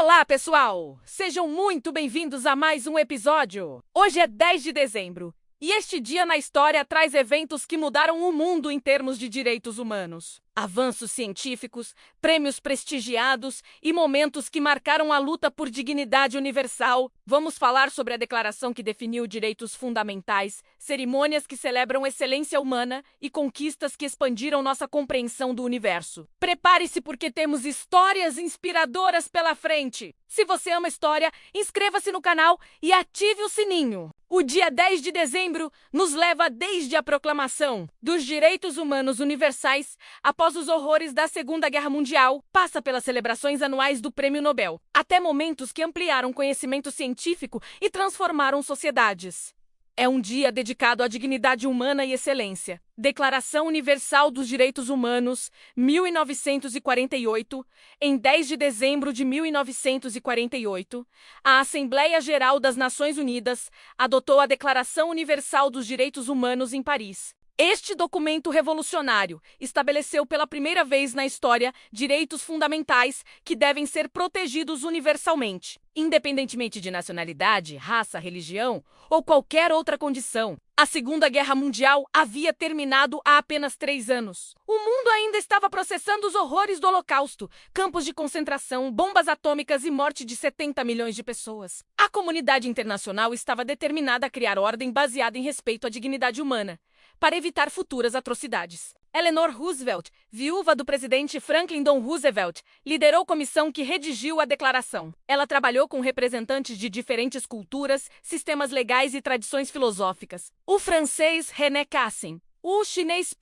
Olá, pessoal! Sejam muito bem-vindos a mais um episódio. Hoje é 10 de dezembro e este dia na história traz eventos que mudaram o mundo em termos de direitos humanos. Avanços científicos, prêmios prestigiados e momentos que marcaram a luta por dignidade universal. Vamos falar sobre a declaração que definiu direitos fundamentais, cerimônias que celebram excelência humana e conquistas que expandiram nossa compreensão do universo. Prepare-se porque temos histórias inspiradoras pela frente. Se você ama história, inscreva-se no canal e ative o sininho. O dia 10 de dezembro nos leva desde a proclamação dos direitos humanos universais após os horrores da Segunda Guerra Mundial, passa pelas celebrações anuais do Prêmio Nobel, até momentos que ampliaram conhecimento científico e transformaram sociedades. É um dia dedicado à dignidade humana e excelência. Declaração Universal dos Direitos Humanos, 1948. Em 10 de dezembro de 1948, a Assembleia Geral das Nações Unidas adotou a Declaração Universal dos Direitos Humanos em Paris. Este documento revolucionário estabeleceu pela primeira vez na história direitos fundamentais que devem ser protegidos universalmente, independentemente de nacionalidade, raça, religião ou qualquer outra condição. A Segunda Guerra Mundial havia terminado há apenas 3 anos. O mundo ainda estava processando os horrores do Holocausto, campos de concentração, bombas atômicas e morte de 70 milhões de pessoas. A comunidade internacional estava determinada a criar ordem baseada em respeito à dignidade humana, para evitar futuras atrocidades. Eleanor Roosevelt, viúva do presidente Franklin D. Roosevelt, liderou a comissão que redigiu a declaração. Ela trabalhou com representantes de diferentes culturas, sistemas legais e tradições filosóficas. O francês René Cassin, o chinês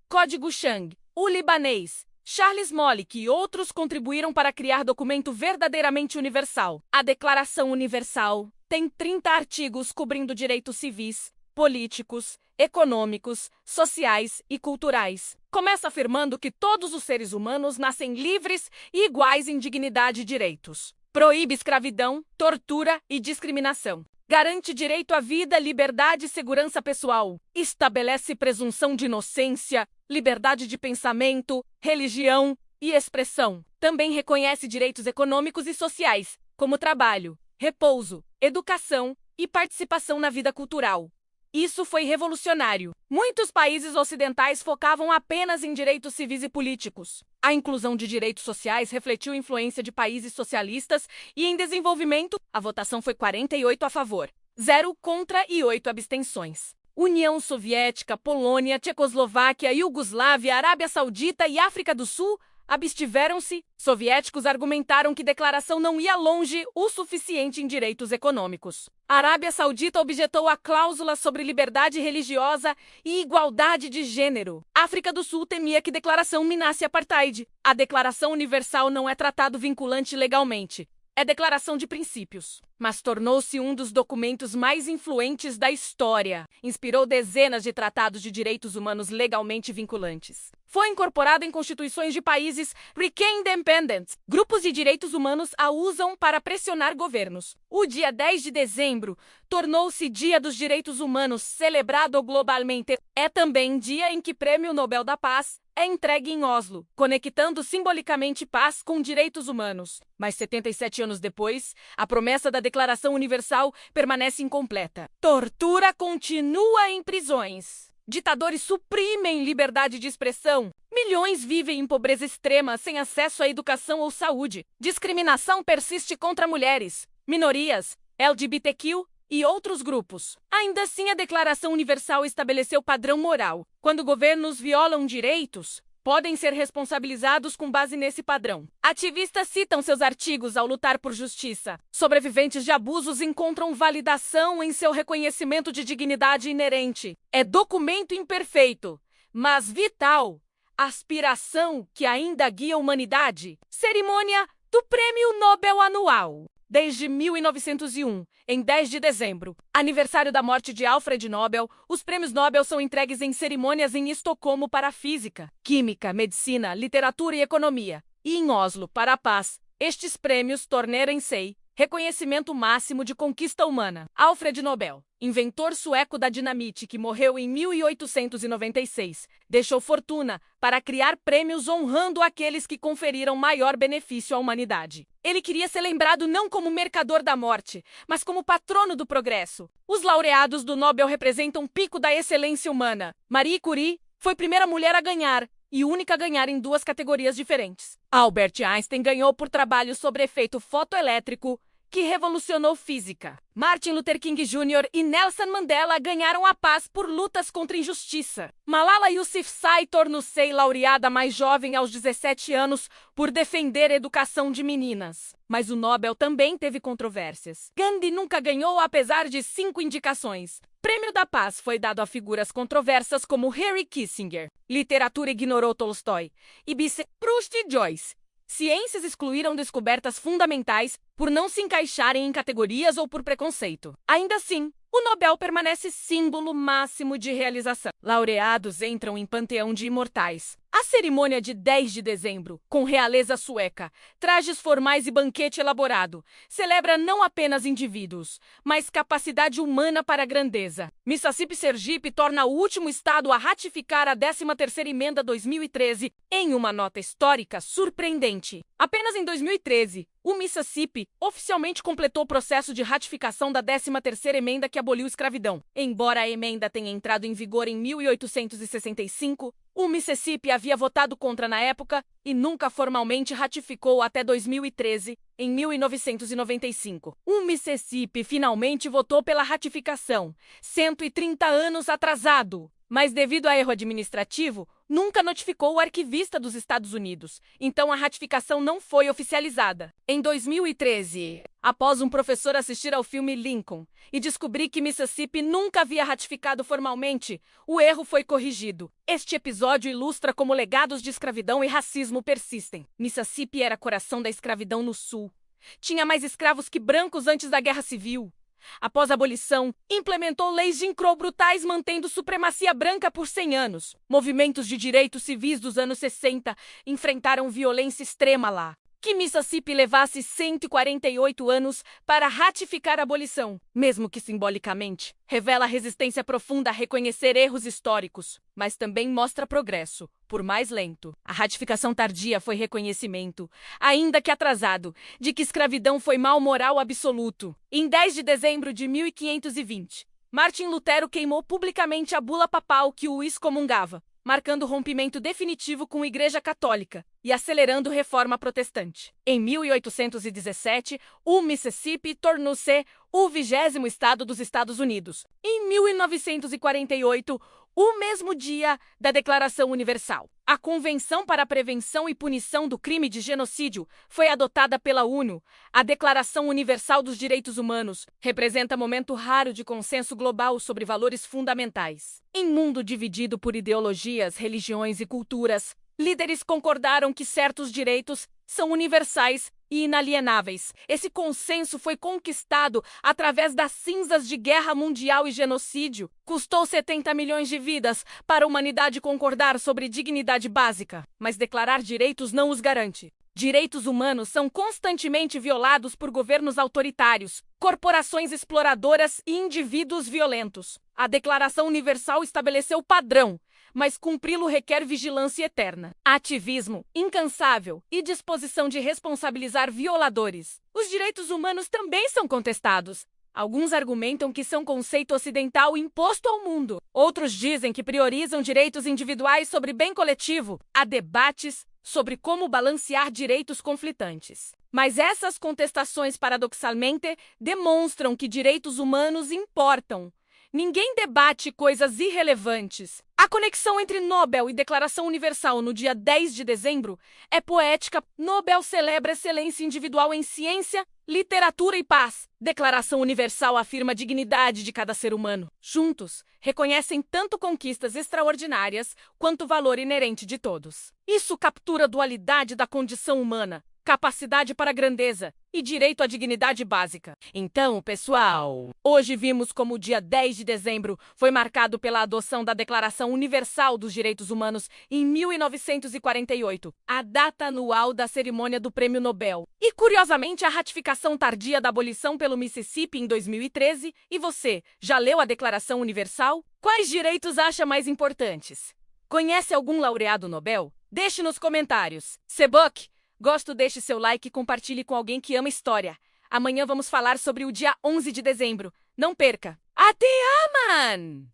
Código Chang, o libanês Charles Molik e outros contribuíram para criar documento verdadeiramente universal. A Declaração Universal tem 30 artigos cobrindo direitos civis, políticos, econômicos, sociais e culturais. Começa afirmando que todos os seres humanos nascem livres e iguais em dignidade e direitos. Proíbe escravidão, tortura e discriminação. Garante direito à vida, liberdade e segurança pessoal. Estabelece presunção de inocência, liberdade de pensamento, religião e expressão. Também reconhece direitos econômicos e sociais, como trabalho, repouso, educação e participação na vida cultural. Isso foi revolucionário. Muitos países ocidentais focavam apenas em direitos civis e políticos. A inclusão de direitos sociais refletiu a influência de países socialistas e, em desenvolvimento, a votação foi 48 a favor, 0 contra e 8 abstenções. União Soviética, Polônia, Tchecoslováquia, Iugoslávia, Arábia Saudita e África do Sul abstiveram-se. Soviéticos argumentaram que a declaração não ia longe o suficiente em direitos econômicos. A Arábia Saudita objetou a cláusula sobre liberdade religiosa e igualdade de gênero. A África do Sul temia que a declaração minasse a apartheid. A Declaração Universal não é tratado vinculante legalmente. É declaração de princípios, mas tornou-se um dos documentos mais influentes da história. Inspirou dezenas de tratados de direitos humanos legalmente vinculantes. Foi incorporado em constituições de países independentes. Grupos de direitos humanos a usam para pressionar governos. O dia 10 de dezembro tornou-se Dia dos Direitos Humanos, celebrado globalmente. É também dia em que o Prêmio Nobel da Paz é entregue em Oslo, conectando simbolicamente paz com direitos humanos. Mas 77 anos depois, a promessa da Declaração Universal permanece incompleta. Tortura continua em prisões. Ditadores suprimem liberdade de expressão. Milhões vivem em pobreza extrema, sem acesso à educação ou saúde. Discriminação persiste contra mulheres, minorias, LGBTQ e outros grupos. Ainda assim, a Declaração Universal estabeleceu padrão moral. Quando governos violam direitos, podem ser responsabilizados com base nesse padrão. Ativistas citam seus artigos ao lutar por justiça. Sobreviventes de abusos encontram validação em seu reconhecimento de dignidade inerente. É documento imperfeito, mas vital. Aspiração que ainda guia a humanidade. Cerimônia do Prêmio Nobel Anual. Desde 1901, em 10 de dezembro, aniversário da morte de Alfred Nobel, os prêmios Nobel são entregues em cerimônias em Estocolmo para a física, química, medicina, literatura e economia, e em Oslo para a paz. Estes prêmios tornaram-se reconhecimento máximo de conquista humana. Alfred Nobel, inventor sueco da dinamite que morreu em 1896, deixou fortuna para criar prêmios honrando aqueles que conferiram maior benefício à humanidade. Ele queria ser lembrado não como mercador da morte, mas como patrono do progresso. Os laureados do Nobel representam um pico da excelência humana. Marie Curie foi a primeira mulher a ganhar e única a ganhar em 2 categorias diferentes. Albert Einstein ganhou por trabalho sobre efeito fotoelétrico, que revolucionou física. Martin Luther King Jr. e Nelson Mandela ganharam a paz por lutas contra a injustiça. Malala Yousafzai tornou-se laureada mais jovem aos 17 anos por defender a educação de meninas. Mas o Nobel também teve controvérsias. Gandhi nunca ganhou apesar de 5 indicações. Prêmio da Paz foi dado a figuras controversas como Henry Kissinger. Literatura ignorou Tolstói e Proust e Joyce. Ciências excluíram descobertas fundamentais por não se encaixarem em categorias ou por preconceito. Ainda assim, o Nobel permanece símbolo máximo de realização. Laureados entram em panteão de imortais. A cerimônia de 10 de dezembro, com realeza sueca, trajes formais e banquete elaborado, celebra não apenas indivíduos, mas capacidade humana para a grandeza. Mississippi Sergipe torna o último estado a ratificar a 13ª Emenda 2013 em uma nota histórica surpreendente. Apenas em 2013, o Mississippi oficialmente completou o processo de ratificação da 13ª Emenda que aboliu a escravidão. Embora a emenda tenha entrado em vigor em 1865, o Mississippi havia votado contra na época e nunca formalmente ratificou até 2013, em 1995. O Mississippi finalmente votou pela ratificação, 130 anos atrasado. Mas devido a erro administrativo, nunca notificou o arquivista dos Estados Unidos, então a ratificação não foi oficializada. Em 2013, após um professor assistir ao filme Lincoln e descobrir que Mississippi nunca havia ratificado formalmente, o erro foi corrigido. Este episódio ilustra como legados de escravidão e racismo persistem. Mississippi era coração da escravidão no sul. Tinha mais escravos que brancos antes da Guerra Civil. Após a abolição, implementou leis Jim Crow brutais mantendo supremacia branca por 100 anos. Movimentos de direitos civis dos anos 60 enfrentaram violência extrema lá. Que Mississippi levasse 148 anos para ratificar a abolição, mesmo que simbolicamente, revela resistência profunda a reconhecer erros históricos, mas também mostra progresso, por mais lento. A ratificação tardia foi reconhecimento, ainda que atrasado, de que escravidão foi mal moral absoluto. Em 10 de dezembro de 1520, Martim Lutero queimou publicamente a bula papal que o excomungava, marcando o rompimento definitivo com a Igreja Católica e acelerando a reforma protestante. Em 1817, o Mississippi tornou-se o 20º estado dos Estados Unidos. Em 1948, o mesmo dia da Declaração Universal, a Convenção para a Prevenção e Punição do Crime de Genocídio foi adotada pela ONU. A Declaração Universal dos Direitos Humanos representa momento raro de consenso global sobre valores fundamentais. Em mundo dividido por ideologias, religiões e culturas, líderes concordaram que certos direitos são universais e inalienáveis. Esse consenso foi conquistado através das cinzas de guerra mundial e genocídio. Custou 70 milhões de vidas para a humanidade concordar sobre dignidade básica, mas declarar direitos não os garante. Direitos humanos são constantemente violados por governos autoritários, corporações exploradoras e indivíduos violentos. A Declaração Universal estabeleceu padrão, mas cumpri-lo requer vigilância eterna, ativismo incansável e disposição de responsabilizar violadores. Os direitos humanos também são contestados. Alguns argumentam que são conceito ocidental imposto ao mundo. Outros dizem que priorizam direitos individuais sobre bem coletivo. Há debates sobre como balancear direitos conflitantes. Mas essas contestações, paradoxalmente, demonstram que direitos humanos importam. Ninguém debate coisas irrelevantes. A conexão entre Nobel e Declaração Universal no dia 10 de dezembro é poética. Nobel celebra excelência individual em ciência, literatura e paz. Declaração Universal afirma a dignidade de cada ser humano. Juntos, reconhecem tanto conquistas extraordinárias quanto o valor inerente de todos. Isso captura a dualidade da condição humana, capacidade para a grandeza e direito à dignidade básica. Então, pessoal, hoje vimos como o dia 10 de dezembro foi marcado pela adoção da Declaração Universal dos Direitos Humanos em 1948, a data anual da cerimônia do Prêmio Nobel. E, curiosamente, a ratificação tardia da abolição pelo Mississippi em 2013. E você, já leu a Declaração Universal? Quais direitos acha mais importantes? Conhece algum laureado Nobel? Deixe nos comentários. Sebok, Gosto, deixe seu like e compartilhe com alguém que ama história. Amanhã vamos falar sobre o dia 11 de dezembro. Não perca! Até amanhã!